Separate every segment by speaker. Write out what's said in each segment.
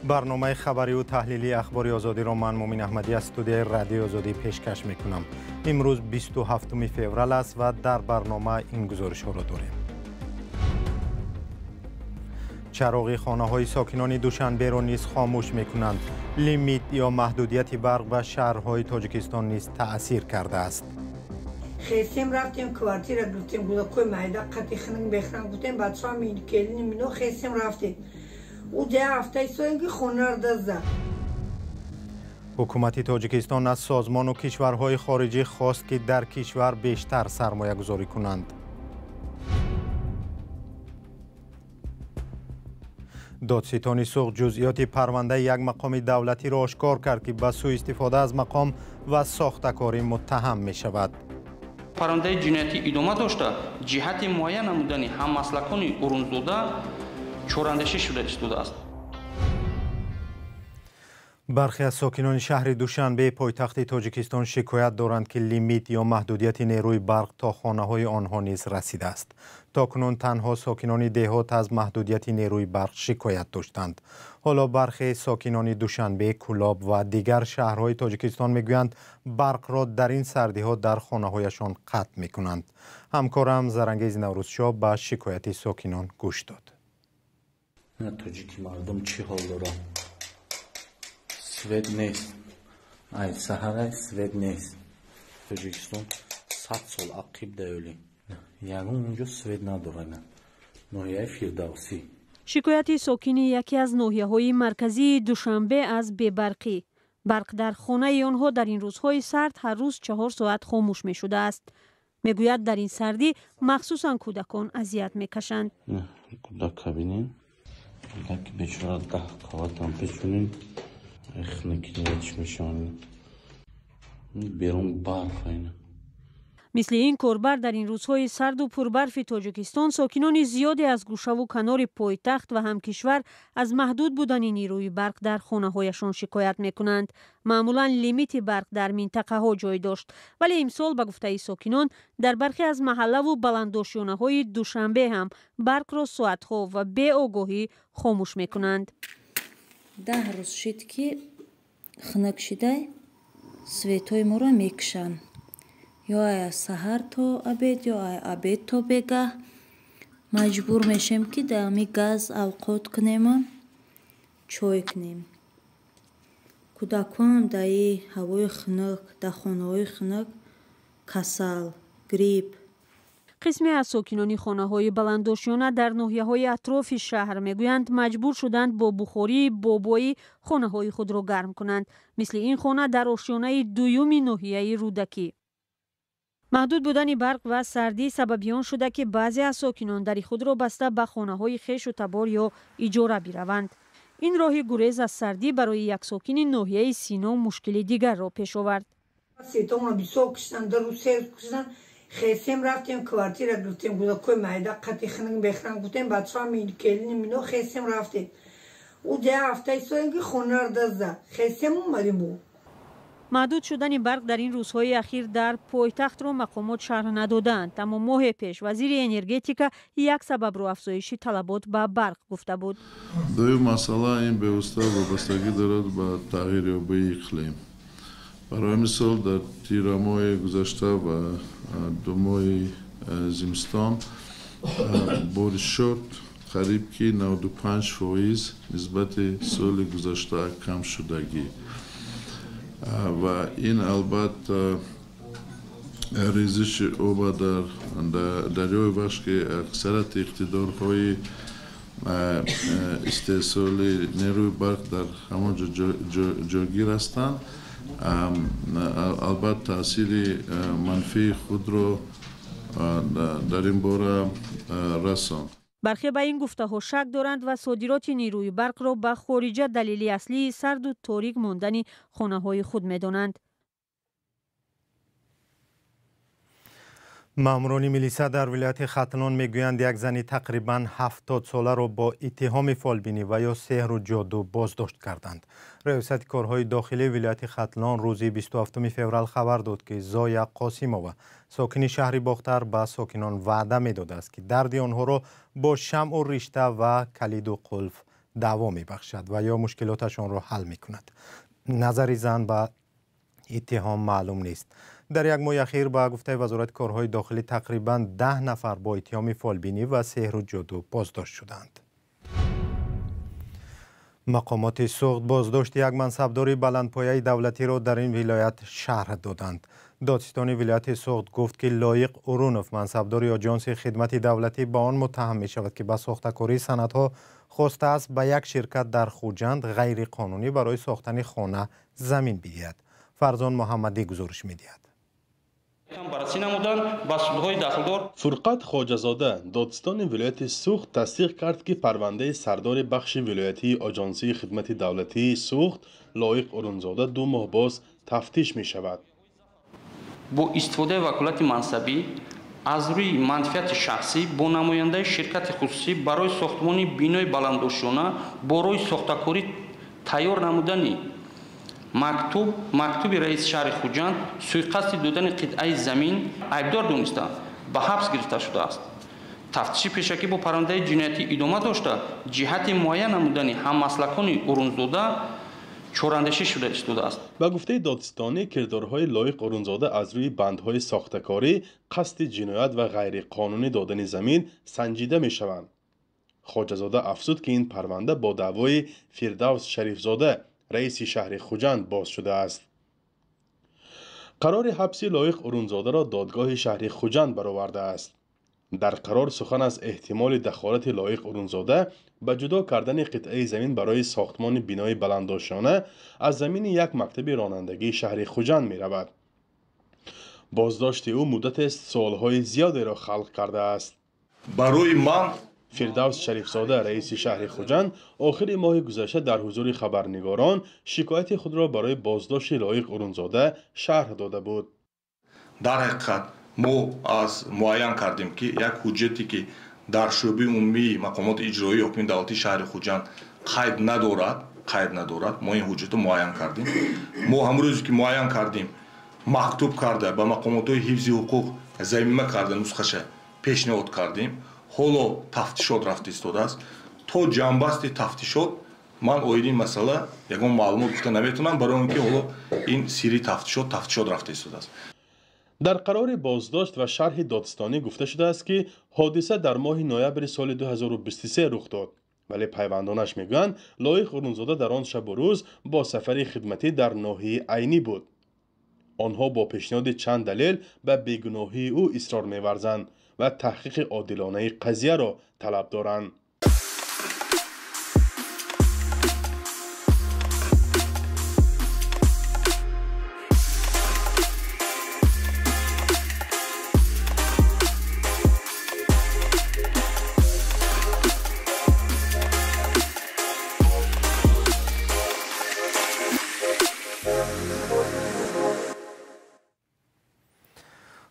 Speaker 1: برنامه خبری و تحلیلی اخبار آزادی را من مومین احمدی از استودیوی رادیو آزادی پیشکش میکنم. امروز 27 فوریه است و در برنامه این گزارش ها را داریم. چراغ خانه های ساکنان دوشنبه را نیز خاموش میکنند. لیمیت یا محدودیت برق به شهرهای تاجیکستان نیز تأثیر کرده است.
Speaker 2: خیسیم رفتیم کوارتیر گفتیم گلوکوی مایده قطعی خنگ بخرن گفتیم بچه ها کلین منو خیسیم رفتیم او ده هفته سوینگی خونه دزده.
Speaker 1: حکومت تاجیکستان از سازمان و کشورهای خارجی خواست که در کشور بیشتر سرمایه گذاری کنند. دادستان سوق جزئیات پرونده یک مقام دولتی را آشکار کرد که به سوء استفاده از مقام و ساختکاری متهم می شود.
Speaker 3: پرونده جنایتی ادامه داشته، جهت معین نمودن هم مسلکان اورونزاده چوراندشی شده است.
Speaker 1: برخی از ساکنان شهر دوشنبه پایتخت تاجیکستان شکایت دارند که لیمیت یا محدودیت نیروی برق تا خانه های آنها نیز رسیده است. تاکنون تنها ساکنان دهات از محدودیت نیروی برق شکایت داشتند. حالا برخی ساکنان دوشنبه، کولاب و دیگر شهرهای تاجیکستان میگویند برق را در این سردی ها در خانه هایشان قطع میکنند. همکارم زرنگیز نوروزشاه به شکایت ساکنان گوش داد.
Speaker 4: تاجیکی مردم چی حال دارن؟ سوید نیست. ای سهره سوید نیست. تاجیکستان 100 سال عقب دیولی. یعنی اونجا سوید ندارن. ناحیه فیردوسی.
Speaker 5: شکایت ساکنی یکی از ناحیه‌های مرکزی دوشنبه از بی‌برقی. برق در خانه آنها در این روزهای سرد هر روز 4 ساعت خاموش می شده است. میگوید در این سردی مخصوصا کودکان اذیت میکشند.
Speaker 4: کودک ببینین. یک بیچاره 10 کاوات هم پیچونین. اخنکیش میشن. بیرون برف اینا.
Speaker 5: مثل این کوربر در این روزهای سرد و پربرف تاجیکستان ساکنان زیادی از گوشه و کنار پایتخت و همکشور از محدود بودن نیروی برق در خانه هایشان شکایت میکنند. معمولا لیمیت برق در منطقه ها جای داشت، ولی امسال به گفته ساکنان در برخی از محله و بلنداشانه های دوشنبه هم برق را ساعت ها و بی آگاهی خاموش میکنند.
Speaker 6: 10 روز شد که خنک شده سویتای ما را میکشن. یا از سحر تا عبید یا از عبید تا بگه مجبور میشیم که دامی گاز اوقات کنیم چای کنیم. کودکان در هوای خنک در خانه های خنک کسل، گریپ.
Speaker 5: قسمی از ساکنان خانه های بلنداشانه در ناحیه های اطراف شهر میگویند مجبور شدند با بخاری بابایی خانه های خود را گرم کنند. مثل این خانه در آشیانه دوم ناحیه رودکی. محدود بودن برق و سردی سببیان شده که بعضی از ساکنان در خود را بسته به خانه های خیش و تبار یا اجاره بروند. این راه گریز از سردی برای یک ساکن ناحیه سینا مشکل دیگر را پیش آورد.
Speaker 2: سیتامون بیسو کشتن در رو سیر کشتن خیسیم رفتیم کوارتیر گفتیم گلوکوی مایده قطعی خنگ بخرن گفتیم بچه ها کلین منو خیسیم رفتیم او ده هفته سوینگی خونه دزده خیسیم اومدیم بود.
Speaker 5: محدود شدن برق در این روزهای اخیر در پایتخت را مقامات شرح ندادند، اما ماه پیش وزیر انرژتیکا یک سبب رو افزایش طلبات به برق گفته بود.
Speaker 7: دویم مسئله این وابستگی دارد به تغییر یابی اقلیم. برای مثال در تیر ماه گذشته و 2 ماه زمستان بارش شد قریب که 95% نسبت سال گذشته کم شدگی. و این البته ریزش آب در دریای بخش که اکثرت اقتدارهای استحصال نیروی برق در همان جاگیر هستند البته تاثیر منفی خود را در این باره رساند.
Speaker 5: برخی به این گفته ها شک دارند و صادرات نیروی برق را به خارج دلیل اصلی سرد و تاریک ماندن خانه های خود می دانند.
Speaker 1: ماموران میلیسا در ولایت ختلان میگویند یک زنی تقریباً 70 ساله را با اتهام فالبینی و یا سحر و جادو بازداشت کردند. ریاست کارهای داخلی ولایت ختلان روز 27 فوریه خبر داد که زایا قاسیمووا ساکن شهر باختر به ساکنان وعده میداده است که درد آنها را با شمع و رشته و کلید و قلف دعوا میبخشد و یا مشکلاتشان را حل میکند. نظر زن به اتهام معلوم نیست. در یک ماه اخیر با گفته وزارت کارهای داخلی تقریباً 10 نفر با اتهام فالبینی و سحر و جادو بازداشت شدند. مقامات سوخت بازداشت یک منصبدار بلندپایه دولتی را در این ولایت شرح دادند. دادستان ولایت سوخت گفت که لایق اورونوف منصبدار آژانس خدمت دولتی با آن متهم می شود که به ساختکاری سندها خواسته است به یک شرکت در خوجند غیر قانونی برای ساختن خانه زمین بدهد. فرزان محمدی گزارش می دهد.
Speaker 8: فرقت خواجه‌زاده دادستان ولایت سوخت تصدیق کرد که پرونده سردار بخش ولایتی آژانسی خدمت دولتی سوخت لایق اورونزاده 2 ماه باز تفتیش می شود.
Speaker 3: با استفاده وکالت منصبی از روی منفعت شخصی با نماینده شرکت خصوصی برای ساختمان بینای بلندداشتانه برای ساختکاری تیار نمودن مکتوب رئیس شهر خوجند سوءقصد دادن قطعه زمین عیبدار دونسته به حبس گرفته شده است. تفتیش پیشکی با پرونده جنایتی ادامه داشته جهت معین نمودن هممسلکان اورونزاده چوراندشی شده است.
Speaker 8: به گفته دادستانی کردارهای لایق اورونزاده از روی بندهای ساختکاری قصد جنایت و غیر قانونی دادن زمین سنجیده می شوند. خواجه‌زاده افزود که این پرونده با دعوای فردوس شریفزاده رئیس شهر خوجند باز شده است. قرار حبس لایق اورونزاده را دادگاه شهر خوجند برآورده است. در قرار سخن از احتمال دخالت لایق اورونزاده به جدا کردن قطعه زمین برای ساختمان بینای بلندداشتانه از زمین یک مکتب رانندگی شهر خوجند می رود. بازداشت او مدت سالهای زیادی را خلق کرده است.
Speaker 9: برای من
Speaker 8: فردوس شریفزاده رئیس شهر خوجند آخر ماه گذشته در حضور خبرنگاران شکایت خود را برای بازداشت لایق اورونزاده شرح داده بود.
Speaker 9: در حقیقت ما از معین کردیم که یک حجتی که در شعبه عمومی مقامات اجرایی حکم دولتی شهر خوجند قید ندارد ما این حجت رو معین کردیم. ما همروز که معین کردیم مکتوب کرده به مقامات حفظ حقوق ضمیمه کرده نسخه پیشنهاد کردیم. حالا تفتیشات رفته ایستاده است. تا جنبستی تفتیشات من اویدین مسئله یگان معلومات گفته نمیتونم برای اینکه حالا این سری تفتیشات رفته ایستاده است.
Speaker 8: در قرار بازداشت و شرح دادستانی گفته شده است که حادثه در ماه نوامبر سال 2023 رخ داد، ولی پیوندانش میگویند لایق اورونزاده در آن شب و روز با سفر خدمتی در ناحیه عینی بود. آنها با پیشنهاد چند دلیل به بیگناهی او اصرار می‌ورزند و تحقیق عادلانه قضیه را طلب دارند.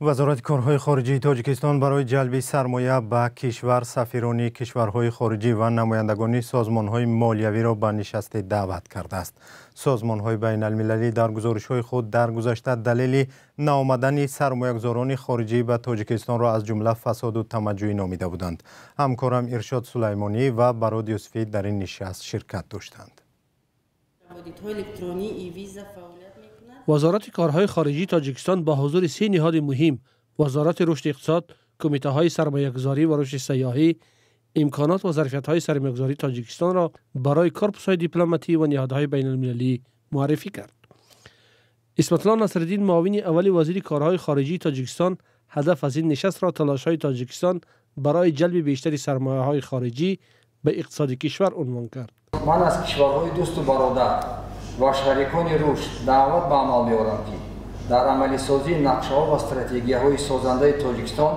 Speaker 1: وزارت کارهای خارجی تاجیکستان برای جلب سرمایه به کشور سفیران کشورهای خارجی و نمایندگان سازمانهای مالیوی را به نشست دعوت کرده است. سازمانهای بین المللی در گزارش‌های خود در گذشته دلیل نآمدن سرمایه‌گذاران خارجی به تاجیکستان را از جمله فساد و تمجید نامیده بودند. همکارم ارشاد سلیمانی و براد یوسفی در این نشست شرکت داشتند.
Speaker 10: وزارت کارهای خارجی تاجیکستان با حضور 3 نهاد مهم، وزارت رشد اقتصاد، کمیته‌های سرمایه‌گذاری و رشد سیاحی، امکانات و ظرفیت‌های سرمایه‌گذاری تاجیکستان را برای کورپس‌های دیپلماتی و نهادهای بین‌المللی معرفی کرد. اسمت الله نصرالدین معاون اول وزیر کارهای خارجی تاجیکستان هدف از این نشست را تلاش‌های تاجیکستان برای جلب بیشتر سرمایه‌های خارجی به اقتصاد کشور عنوان کرد.
Speaker 11: من از کشورهای دوست و برادر و شریکان رشد دعوت به عمل می‌آورم که در عملی سازی نقشه‌ها و استراتژی‌های سازنده تاجیکستان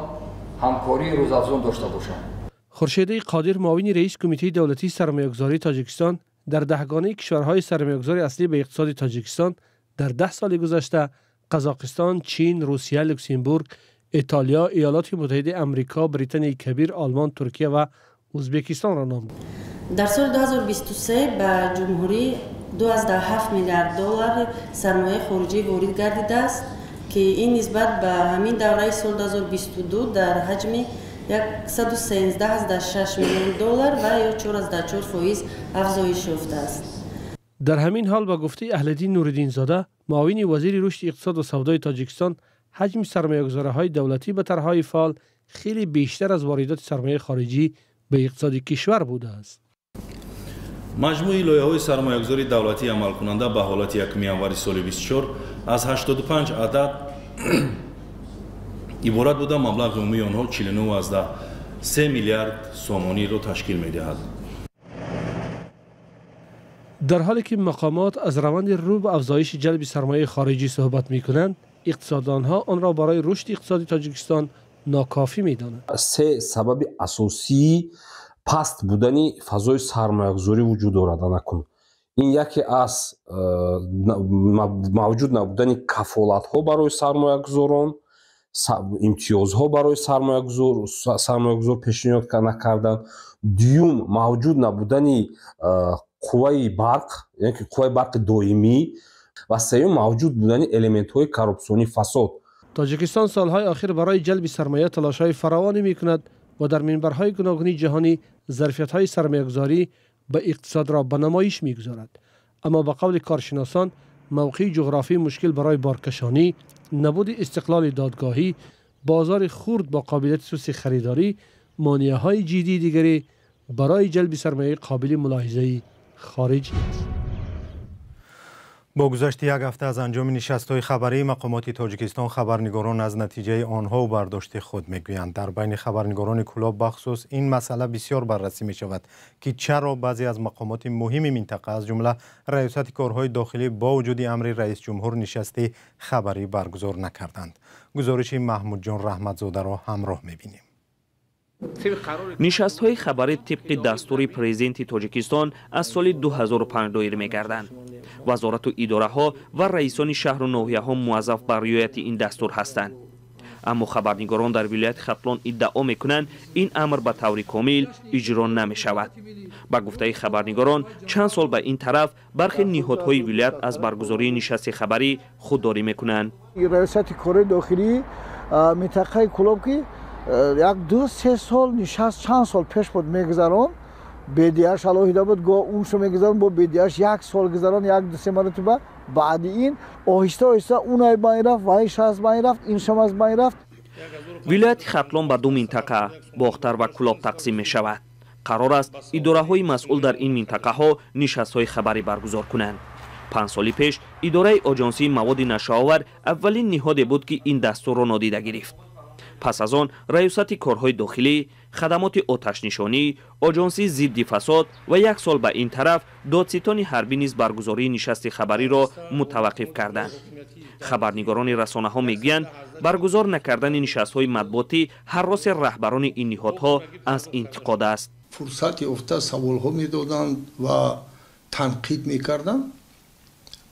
Speaker 11: همکاری روزافزون داشته باشند.
Speaker 10: خورشیده قادر معاون رئیس کمیته دولتی سرمایه‌گذاری تاجیکستان در دهگانه کشورهای سرمایه‌گذاری اصلی به اقتصاد تاجیکستان در 10 سال گذشته قزاقستان، چین، روسیه، لوکزامبورگ، ایتالیا، ایالات متحده آمریکا، بریتانیای کبیر، آلمان، ترکیه و ازبکستان را نام برد.
Speaker 12: در سال 2023 به جمهوری 2.7 میلیارد دلار سرمایه خارجی وارد گردیده است که این نسبت به همین دوره سال 2022 در حجم $113.6 میلیون و یا 4.4% افزایش یافته است.
Speaker 10: در همین حال با گفته اهل‌دین نوردین زاده معاون وزیر رشد اقتصاد و سودای تاجیکستان، حجم سرمایه‌گذاری‌های دولتی به طرح‌های فعال خیلی بیشتر از واردات سرمایه خارجی به اقتصاد کشور بوده است.
Speaker 13: مجموعی لایحه‌های سرمایه‌گذاری دولتی عمل کننده به حالت یکم январи سال 24 از 85 عدد عبارت بوده. مبلغ عمومی آنها 49.3 میلیارد سومانی را تشکیل می‌دهد.
Speaker 10: در حالی که مقامات از روند رو به افزایش جلب سرمایه خارجی صحبت می‌کنند، اقتصاددانها آن را برای رشد اقتصادی تاجیکستان ناکافی می‌دانند.
Speaker 14: سه سبب اساسی پست بودنی فضای سرمایه‌گذاری وجود دارد. نکن این یکی از موجود نبودن کفالت‌ها برای سرمایه‌گذاران، امتیازها برای سرمایه‌گذار پیشنهاد نکردن. دوم موجود نبودن قوه برق، یعنی قوه برق دائمی، و سوم موجود بودن المنت‌های کارپسیونی فساد.
Speaker 10: تاجیکستان سالهای آخر برای جلب سرمایه تلاش‌های فراوانی می‌کند و در منبرهای گوناگون جهانی ظرفیت‌های سرمایه‌گذاری به اقتصاد را به نمایش می‌گذارد. اما به قول کارشناسان، موقع جغرافی مشکل برای بارکشانی، نبود استقلال دادگاهی، بازار خرد با قابلیت سوسی خریداری، مانع‌های جدی دیگری برای جلب سرمایه قابل ملاحظه خارجی است.
Speaker 1: با گذشت یک هفته از انجام نشست‌های خبری، مقامات تاجیکستان خبرنگاران از نتیجه آنها و برداشت خود میگویند. در بین خبرنگاران کلاب بخصوص این مسئله بسیار بررسی می شود که چرا بعضی از مقامات مهم منطقه از جمله ریاست کارهای داخلی با وجود امر رئیس جمهور نشست خبری برگزار نکردند. گزارش محمود جان رحمتزاده را همراه می‌بینیم.
Speaker 15: نشست‌های خبری طبق دستور پرزیدنت تاجیکستان از سال 2005 دایر می‌گردند. وزارت و اداره‌ها و رئیسان شهر و ناحیه‌ها موظف بر رعایت این دستور هستند. اما خبرنگاران در ولایت ختلان ادعا می‌کنند این امر به طور کامل اجرا نمی‌شود. با گفته خبرنگاران چند سال به این طرف برخی نهادهای ولایت از برگزاری نشست خبری خودداری می‌کنند.
Speaker 16: ریاست کارهای داخلی منطقه کلاب که یک 2-3 سال نشست چند سال پیش بود میگذران، بیدیاش علاهیده بود گاه اونشو میگذران، با بیدیاش 1 سال گذران، 1-2 مرتبه. بعد این آهسته آهسته اونای بین رفت، وایش از بین رفت، این شم از بین رفت.
Speaker 15: ولایت ختلان به 2 منطقه باختر و کلاب تقسیم می شود. قرار است اداره های مسئول در این منطقه ها نشست های خبری برگزار کنند. 5 سال پیش اداره آژانسی مواد نشه‌آور اولین نهاد بود که این دستور را نادیده گرفت. پس از آن ریاست کارهای داخلی، خدمات آتش نشانی، آژانسی ضد فساد و 1 سال به این طرف دادستان حربی نیز برگزاری نشست خبری را متوقف کردند. خبرنگاران رسانه‌ها میگویند برگزار نکردن نشست‌های مطبوعاتی هراس رهبران این نهادها از انتقاد است.
Speaker 17: فرصت افته سوال‌ها می‌دادند و تنقید می‌کردند.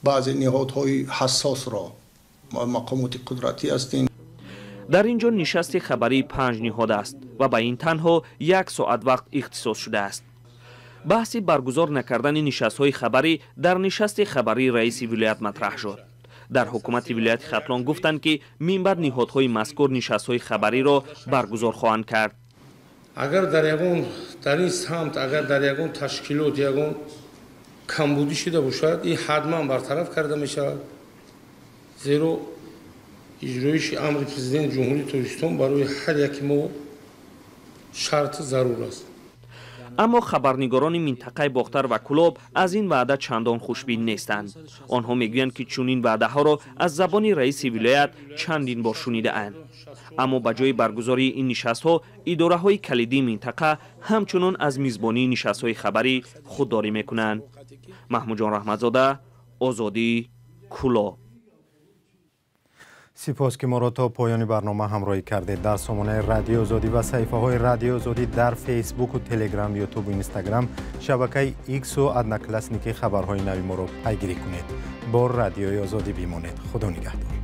Speaker 17: بعضی نهادهای حساس را مقامات قدرتی هستند.
Speaker 15: در اینجا نشست خبری 5 نهاد است و به این تنها 1 ساعت وقت اختصاص شده است. بحث برگزار نکردن نشست‌های خبری در نشست خبری رئیس ولایت مطرح شد. در حکومت ولایت ختلان گفتند که منبر نهادهای مذکور نشست‌های خبری را برگزار خواهند کرد.
Speaker 18: اگر در این سمت اگر در یگان تشکیلات یگان کمبودی شده باشد، این حتما برطرف کرده می شود. زیرا اجرایش امر پرزیدنت جمهوری تاجیکستان برای هر یک ما شرط ضرور است.
Speaker 15: اما خبرنگاران منطقه باختر و کلاب از این وعده چندان خوشبین نیستند. آنها میگویند که چنین وعده ها را از زبان رئیس ولایت چندین بار شنیده اند. اما به جای برگزاری این نشست ها، اداره های کلیدی منطقه همچنان از میزبانی نشست های خبری خودداری میکنند. محمود جان رحمتزاده، آزادی، کلاب.
Speaker 1: سپاس که ما را تا پایان برنامه همراهی کردید. در سامانه رادیو آزادی و صفحه های رادیو آزادی در فیسبوک و تلگرام، یوتیوب و اینستاگرام، شبکه ایکس و ادنکلسنیک خبرهای نوی ما را پیگیری کنید. با رادیوی آزادی بمانید. خدا نگهدار.